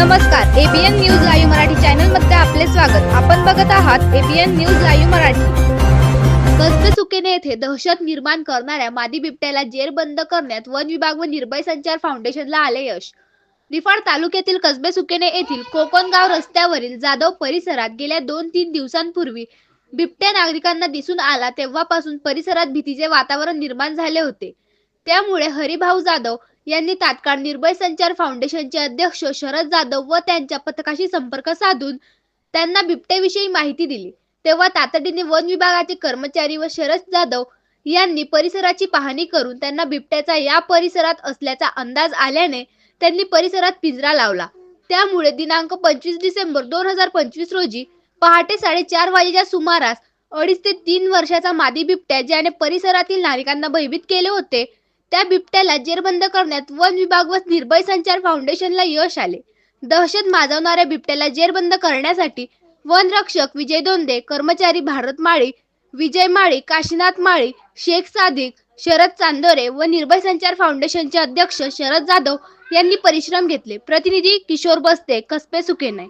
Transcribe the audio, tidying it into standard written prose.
नमस्कार, ABN news live Marathi channel मध्ये आपले स्वागत। आपण बघत आहात एबीएन न्यूज लाईव्ह मराठी। कसबे सुकेने येथे दहशत निर्माण करणाऱ्या मादी बिबट्याला जेरबंद करण्यात वन विभाग व निर्भय संचार फाउंडेशनला आले यश। निफाड तालुक्यातील कसबे सुकेने येथील कोकणगाव रस्त्यावरील जाधव परिसरात गेल्या 2-3 दिवसांपूर्वी बिबट्या नागरिकांना दिसून आला, तेव्हापासून परिसरात भीतीचे वातावरण निर्माण झाले होते। त्यामुळे हरिभाऊ जाधव यांनी तात्काळ निर्भय संचार फाउंडेशनचे अध्यक्ष शरद जाधव व त्यांच्या पथकाशी संपर्क साधून त्यांना बिबट्याविषयी माहिती दिली। तेव्हा तातडीने वन विभागाचे कर्मचारी व शरद जाधव यांनी परिसराची पाहणी करून त्यांना बिबट्याचा या परिसरात असल्याचा अंदाज आल्याने त्यांनी परिसरात पिंजरा लावला। त्यामुळे दिनांक 25 डिसेंबर 2025 रोजी पहाटे 4:30 वाजेच्या सुमारास 2.5 ते 3 वर्षाचा मादी बिबट्या ज्याने परिसरातील नागरिकांना भयभीत केले होते, त्या बिबट्याला जेरबंद करण्यात वन विभाग व निर्भय संचार फाउंडेशनला यश आले। दहशत माजवणाऱ्या बिबट्याला जेरबंद करण्यासाठी वन रक्षक विजय दोंदे, कर्मचारी भारत माळी, विजय माळी, काशीनाथ माळी, शेख सादिक, शरद चांदोरे व निर्भय संचार फाउंडेशनचे अध्यक्ष शरद जाधव यांनी परिश्रम घेतले। प्रतिनिधी किशोर बस्ते, कसबे सुकेने।